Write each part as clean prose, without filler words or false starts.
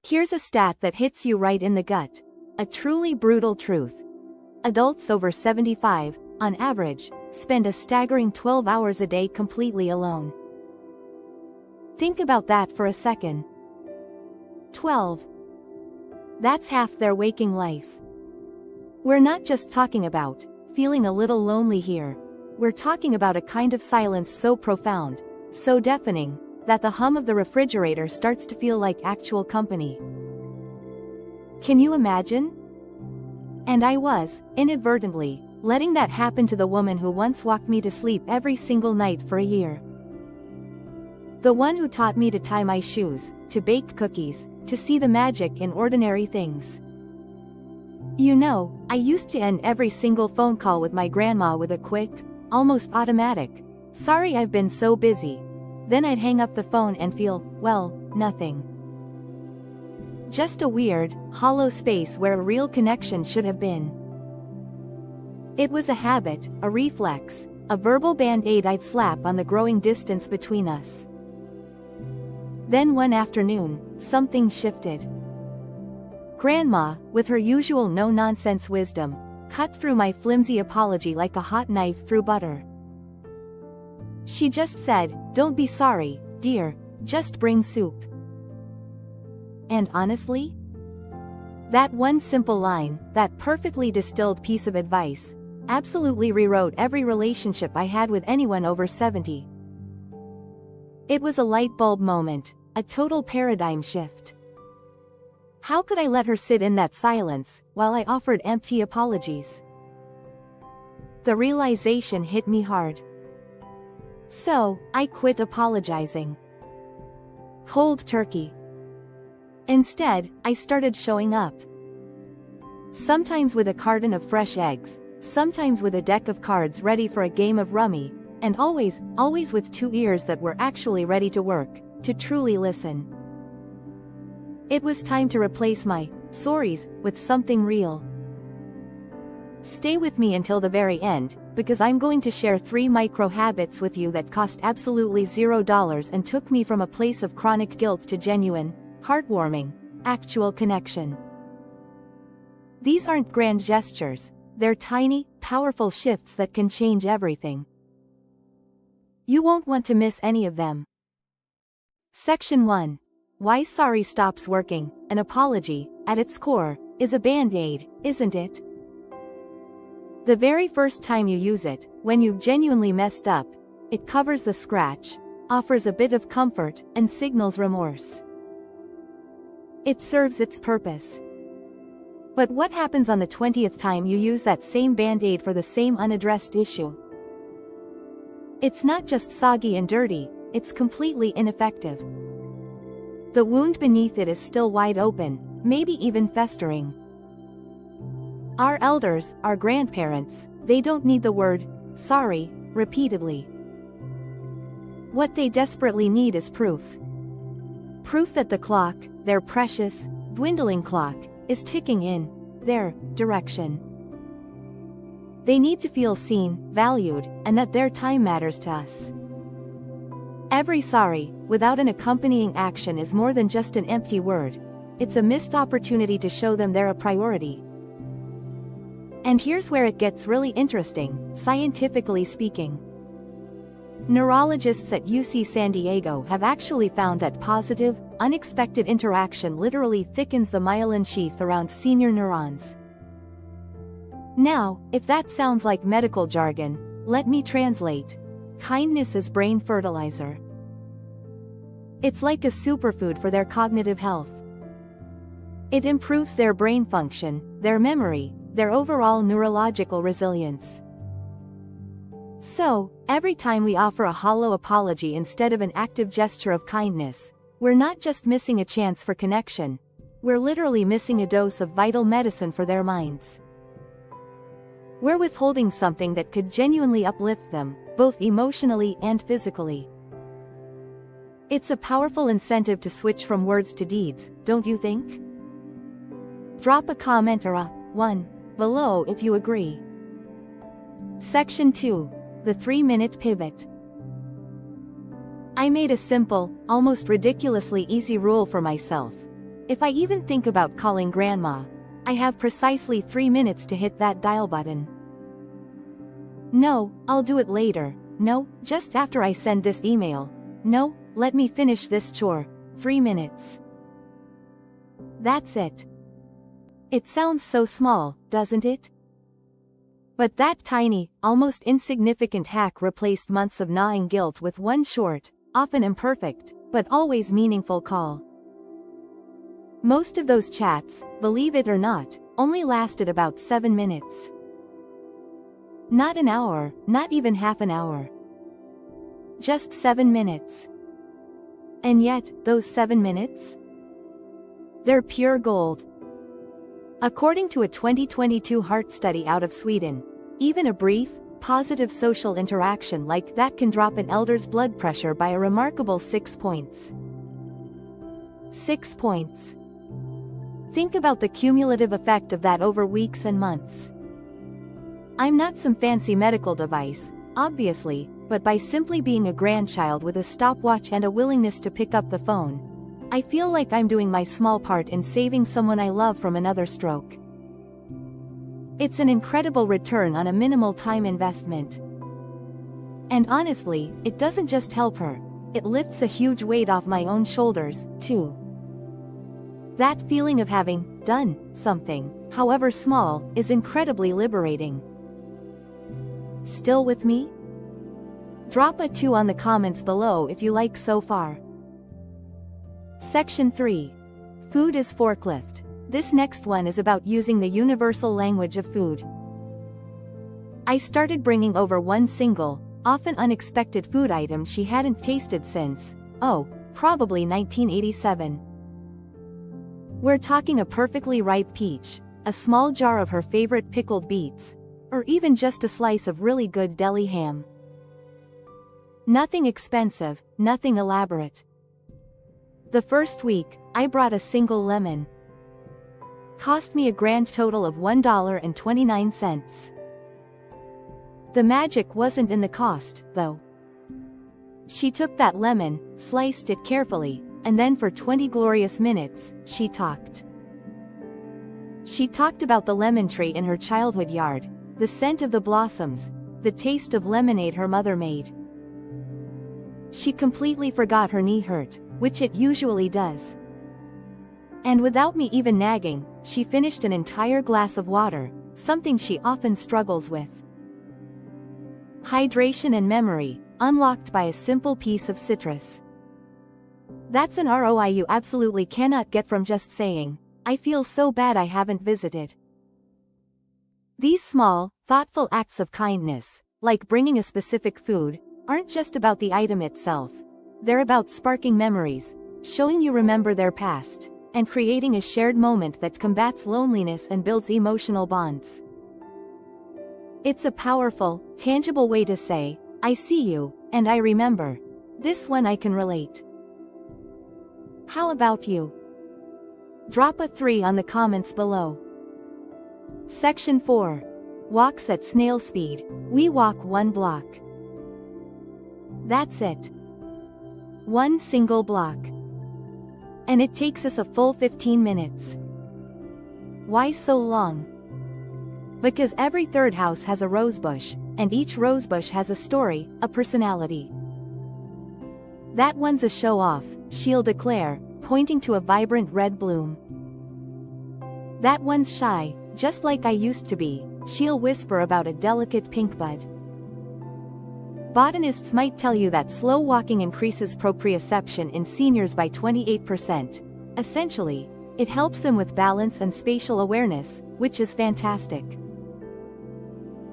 Here's a stat that hits you right in the gut. A truly brutal truth. Adults over 75, on average, spend a staggering 12 hours a day completely alone. Think about that for a second. 12. That's half their waking life. We're not just talking about feeling a little lonely here. We're talking about a kind of silence so profound, so deafening, that the hum of the refrigerator starts to feel like actual company. Can you imagine? And I was, inadvertently, letting that happen to the woman who once walked me to sleep every single night for a year. The one who taught me to tie my shoes, to bake cookies, to see the magic in ordinary things. You know, I used to end every single phone call with my grandma with a quick, almost automatic, "Sorry, I've been so busy." Then I'd hang up the phone and feel, well, nothing. Just a weird, hollow space where a real connection should have been. It was a habit, a reflex, a verbal band-aid I'd slap on the growing distance between us. Then one afternoon, something shifted. Grandma, with her usual no-nonsense wisdom, cut through my flimsy apology like a hot knife through butter. She just said, "Don't be sorry, dear, just bring soup." And honestly, that one simple line, that perfectly distilled piece of advice, absolutely rewrote every relationship I had with anyone over 70. It was a light bulb moment, a total paradigm shift. How could I let her sit in that silence, while I offered empty apologies? The realization hit me hard. So, I quit apologizing. Cold turkey. Instead, I started showing up. Sometimes with a carton of fresh eggs, sometimes with a deck of cards ready for a game of rummy, and always with 2 ears that were actually ready to work, to truly listen. It was time to replace my sorries with something real. Stay with me until the very end, because I'm going to share 3 micro habits with you that cost absolutely $0 and took me from a place of chronic guilt to genuine, heartwarming, actual connection. These aren't grand gestures, they're tiny, powerful shifts that can change everything. You won't want to miss any of them. Section 1. Why sorry stops working. An apology, at its core, is a band-aid, isn't it? The very first time you use it, when you've genuinely messed up, it covers the scratch, offers a bit of comfort, and signals remorse. It serves its purpose. But what happens on the 20th time you use that same band-aid for the same unaddressed issue? It's not just soggy and dirty, it's completely ineffective. The wound beneath it is still wide open, maybe even festering. Our elders, our grandparents, they don't need the word sorry repeatedly. What they desperately need is proof. Proof that the clock, their precious, dwindling clock, is ticking in their direction. They need to feel seen, valued, and that their time matters to us. Every sorry, without an accompanying action, is more than just an empty word. It's a missed opportunity to show them they're a priority. And here's where it gets really interesting, scientifically speaking. Neurologists at UC San Diego have actually found that positive, unexpected interaction literally thickens the myelin sheath around senior neurons. Now, if that sounds like medical jargon, let me translate. Kindness is brain fertilizer. It's like a superfood for their cognitive health. It improves their brain function, their memory, their overall neurological resilience. So, every time we offer a hollow apology instead of an active gesture of kindness, we're not just missing a chance for connection, we're literally missing a dose of vital medicine for their minds. We're withholding something that could genuinely uplift them, both emotionally and physically. It's a powerful incentive to switch from words to deeds, don't you think? Drop a comment or a 1 below if you agree. Section 2. The 3-minute pivot. I made a simple, almost ridiculously easy rule for myself. If I even think about calling grandma, I have precisely 3 minutes to hit that dial button. No, I'll do it later. No, just after I send this email. No, let me finish this chore. 3 minutes. That's it. It sounds so small, doesn't it? But that tiny, almost insignificant hack replaced months of gnawing guilt with one short, often imperfect, but always meaningful call. Most of those chats, believe it or not, only lasted about 7 minutes. Not an hour, not even half an hour. Just 7 minutes. And yet, those 7 minutes? They're pure gold. According to a 2022 heart study out of Sweden, even a brief, positive social interaction like that can drop an elder's blood pressure by a remarkable 6 points. 6 points. Think about the cumulative effect of that over weeks and months. I'm not some fancy medical device, obviously, but by simply being a grandchild with a stopwatch and a willingness to pick up the phone, I feel like I'm doing my small part in saving someone I love from another stroke. It's an incredible return on a minimal time investment. And honestly, it doesn't just help her, it lifts a huge weight off my own shoulders, too. That feeling of having done something, however small, is incredibly liberating. Still with me? Drop a 2 on the comments below if you like so far. Section 3. Food is Forklift. This next one is about using the universal language of food. I started bringing over one single, often unexpected food item she hadn't tasted since, probably 1987. We're talking a perfectly ripe peach, a small jar of her favorite pickled beets, or even just a slice of really good deli ham. Nothing expensive, nothing elaborate. The first week, I brought a single lemon. Cost me a grand total of $1.29. The magic wasn't in the cost, though. She took that lemon, sliced it carefully, and then for 20 glorious minutes, she talked. She talked about the lemon tree in her childhood yard, the scent of the blossoms, the taste of lemonade her mother made. She completely forgot her knee hurt, which it usually does. And without me even nagging, she finished an entire glass of water, something she often struggles with. Hydration and memory, unlocked by a simple piece of citrus. That's an ROI you absolutely cannot get from just saying, "I feel so bad I haven't visited." These small, thoughtful acts of kindness, like bringing a specific food, aren't just about the item itself. They're about sparking memories, showing you remember their past, and creating a shared moment that combats loneliness and builds emotional bonds. It's a powerful, tangible way to say, "I see you, and I remember. This one I can relate." How about you? Drop a 3 on the comments below. Section 4. Walks at snail speed. We walk 1 block. That's it. 1 single block. And it takes us a full 15 minutes. Why so long? Because every third house has a rosebush, and each rosebush has a story, a personality. That one's a show-off, she'll declare, pointing to a vibrant red bloom. That one's shy, just like I used to be, she'll whisper about a delicate pink bud. Botanists might tell you that slow walking increases proprioception in seniors by 28%. Essentially, it helps them with balance and spatial awareness, which is fantastic.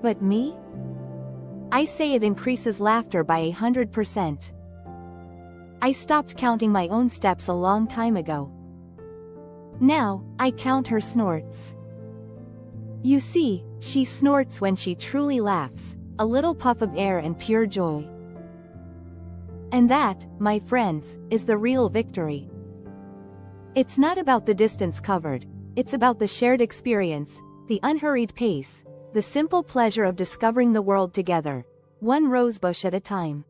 But me? I say it increases laughter by 100%. I stopped counting my own steps a long time ago. Now, I count her snorts. You see, she snorts when she truly laughs, a little puff of air and pure joy. And that, my friends, is the real victory. It's not about the distance covered, it's about the shared experience, the unhurried pace, the simple pleasure of discovering the world together, one rosebush at a time.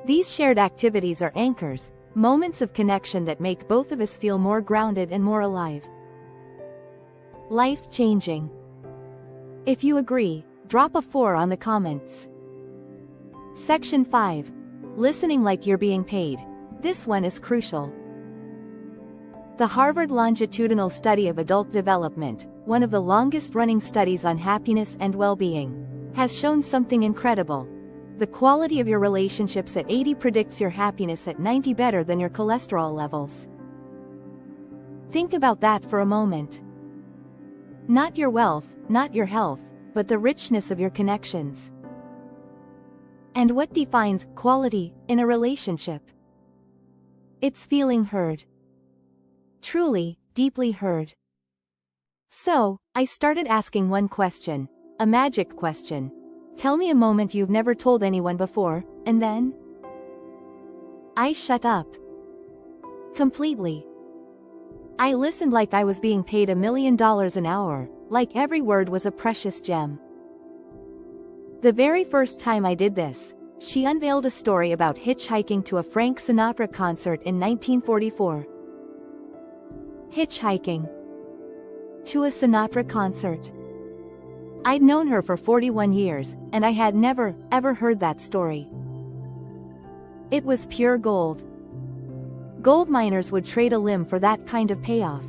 These shared activities are anchors, Moments of connection that make both of us feel more grounded and more alive. Life-changing. If you agree, drop a 4 on the comments. Section 5. Listening like you're being paid. This one is crucial. The Harvard Longitudinal Study of Adult Development, one of the longest-running studies on happiness and well-being, has shown something incredible. The quality of your relationships at 80 predicts your happiness at 90 better than your cholesterol levels. Think about that for a moment. Not your wealth, not your health, but the richness of your connections. And what defines quality in a relationship? It's feeling heard. Truly, deeply heard. So, I started asking one question, a magic question. Tell me a moment you've never told anyone before, and then? I shut up. Completely. I listened like I was being paid $1 million an hour, like every word was a precious gem. The very first time I did this, she unveiled a story about hitchhiking to a Frank Sinatra concert in 1944. Hitchhiking to a Sinatra concert. I'd known her for 41 years, and I had never, ever heard that story. It was pure gold. Gold miners would trade a limb for that kind of payoff.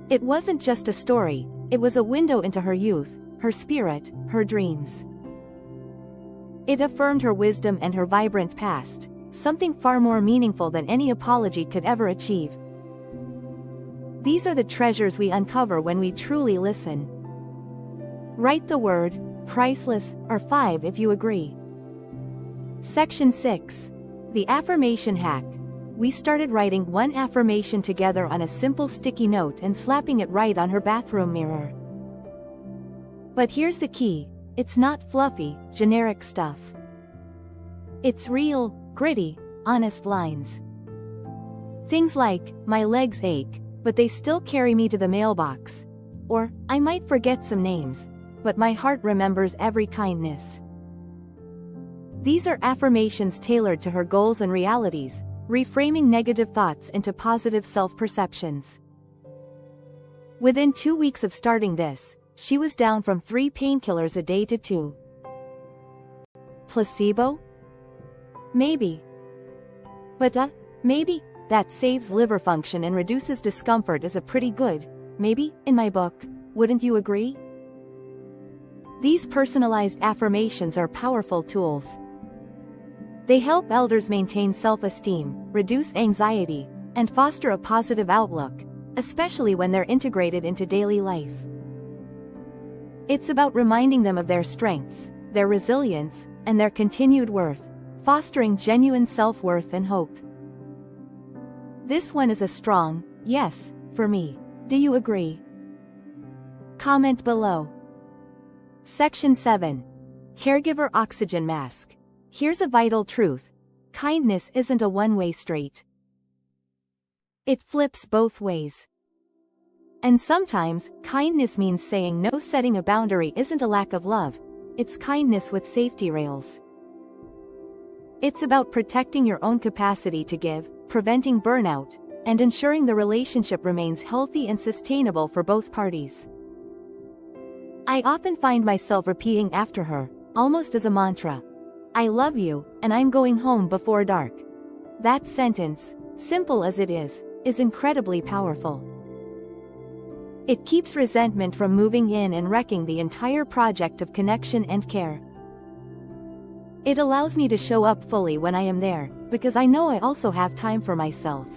It wasn't just a story, it was a window into her youth, her spirit, her dreams. It affirmed her wisdom and her vibrant past, something far more meaningful than any apology could ever achieve. These are the treasures we uncover when we truly listen. Write the word, priceless, or 5 if you agree. Section 6. The affirmation hack. We started writing one affirmation together on a simple sticky note and slapping it right on her bathroom mirror. But here's the key, it's not fluffy, generic stuff. It's real, gritty, honest lines. Things like, my legs ache, but they still carry me to the mailbox. Or, I might forget some names, but my heart remembers every kindness. These are affirmations tailored to her goals and realities, reframing negative thoughts into positive self-perceptions. Within 2 weeks of starting this, she was down from 3 painkillers a day to 2. Placebo? Maybe. But maybe, that saves liver function and reduces discomfort is a pretty good, maybe, in my book, wouldn't you agree? These personalized affirmations are powerful tools. They help elders maintain self-esteem, reduce anxiety, and foster a positive outlook, especially when they're integrated into daily life. It's about reminding them of their strengths, their resilience, and their continued worth, fostering genuine self-worth and hope. This one is a strong yes for me. Do you agree? Comment below. Section 7. Caregiver Oxygen Mask. Here's a vital truth. Kindness isn't a one-way street. It flips both ways. And sometimes, kindness means saying no. Setting a boundary isn't a lack of love, it's kindness with safety rails. It's about protecting your own capacity to give, preventing burnout, and ensuring the relationship remains healthy and sustainable for both parties. I often find myself repeating after her, almost as a mantra. I love you, and I'm going home before dark. That sentence, simple as it is incredibly powerful. It keeps resentment from moving in and wrecking the entire project of connection and care. It allows me to show up fully when I am there, because I know I also have time for myself.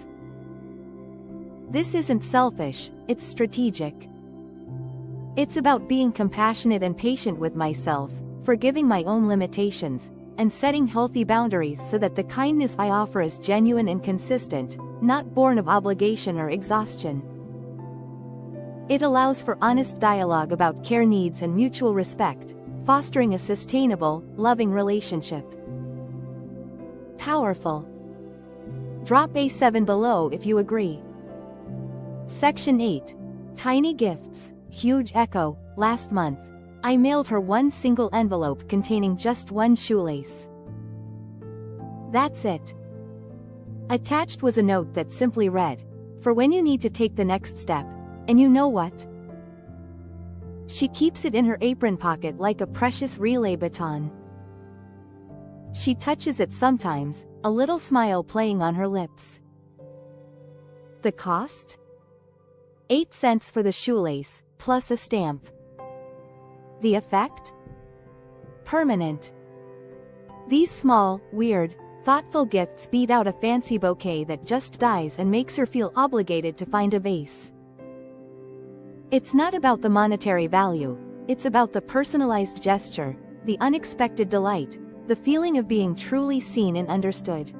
This isn't selfish, it's strategic. It's about being compassionate and patient with myself, forgiving my own limitations, and setting healthy boundaries so that the kindness I offer is genuine and consistent, not born of obligation or exhaustion. It allows for honest dialogue about care needs and mutual respect, fostering a sustainable, loving relationship. Powerful. Drop a 7 below if you agree. Section 8. Tiny Gifts. Huge echo. Last month, I mailed her one single envelope containing just one shoelace. That's it. Attached was a note that simply read, "For when you need to take the next step, and you know what?" She keeps it in her apron pocket like a precious relay baton. She touches it sometimes, a little smile playing on her lips. The cost? 8 cents for the shoelace, plus a stamp. The effect? Permanent. These small, weird, thoughtful gifts beat out a fancy bouquet that just dies and makes her feel obligated to find a vase. It's not about the monetary value, it's about the personalized gesture, the unexpected delight, the feeling of being truly seen and understood.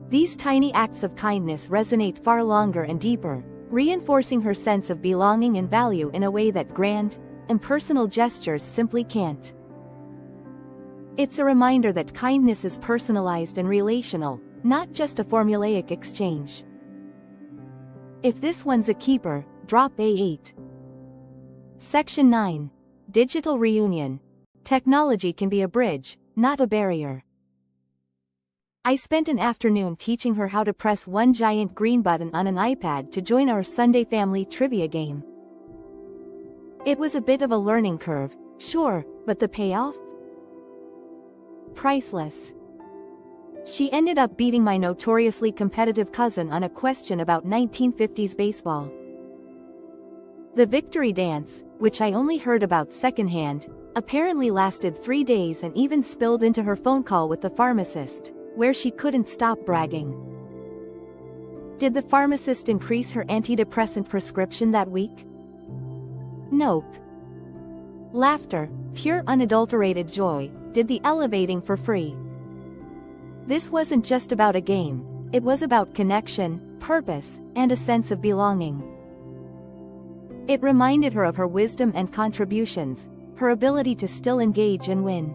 These tiny acts of kindness resonate far longer and deeper, reinforcing her sense of belonging and value in a way that grand, impersonal gestures simply can't. It's a reminder that kindness is personalized and relational, not just a formulaic exchange. If this one's a keeper, drop A8. Section 9. Digital Reunion. Technology can be a bridge, not a barrier. I spent an afternoon teaching her how to press one giant green button on an iPad to join our Sunday family trivia game. It was a bit of a learning curve, sure, but the payoff? Priceless. She ended up beating my notoriously competitive cousin on a question about 1950s baseball. The victory dance, which I only heard about secondhand, apparently lasted 3 days and even spilled into her phone call with the pharmacist, where she couldn't stop bragging. Did the pharmacist increase her antidepressant prescription that week? Nope. Laughter, pure unadulterated joy, did the elevating for free. This wasn't just about a game, it was about connection, purpose, and a sense of belonging. It reminded her of her wisdom and contributions, her ability to still engage and win.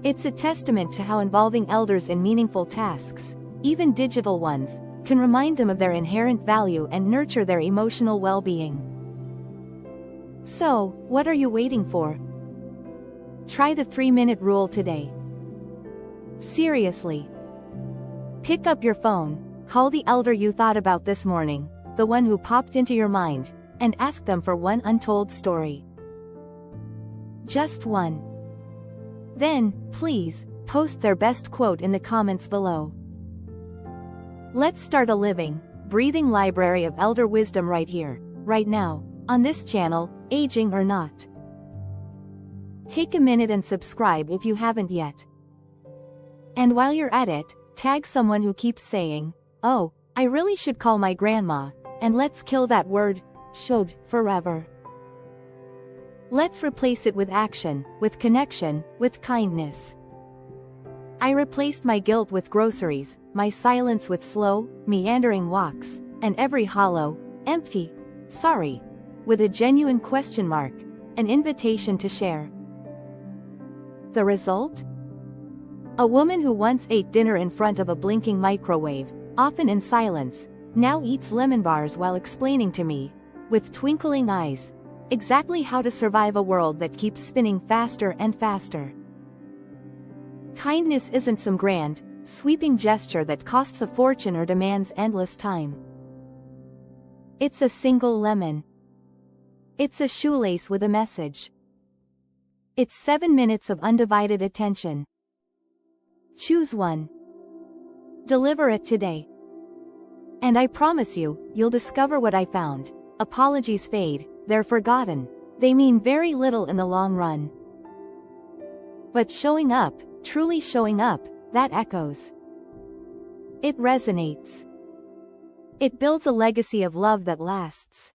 It's a testament to how involving elders in meaningful tasks, even digital ones, can remind them of their inherent value and nurture their emotional well-being. So, what are you waiting for? Try the 3-minute rule today. Seriously. Pick up your phone, call the elder you thought about this morning, the one who popped into your mind, and ask them for one untold story. Just one. Then, please, post their best quote in the comments below. Let's start a living, breathing library of elder wisdom right here, right now, on this channel, aging or not. Take a minute and subscribe if you haven't yet. And while you're at it, tag someone who keeps saying, "Oh, I really should call my grandma," and let's kill that word, should, forever. Let's replace it with action, with connection, with kindness. I replaced my guilt with groceries, my silence with slow, meandering walks, and every hollow, empty, sorry, with a genuine question mark, an invitation to share. The result? A woman who once ate dinner in front of a blinking microwave, often in silence, now eats lemon bars while explaining to me, with twinkling eyes, exactly how to survive a world that keeps spinning faster and faster. Kindness isn't some grand, sweeping gesture that costs a fortune or demands endless time. It's a single lemon. It's a shoelace with a message. It's 7 minutes of undivided attention. Choose one. Deliver it today. And I promise you, you'll discover what I found. Apologies fade, they're forgotten. They mean very little in the long run. But showing up, truly showing up, that echoes. It resonates. It builds a legacy of love that lasts.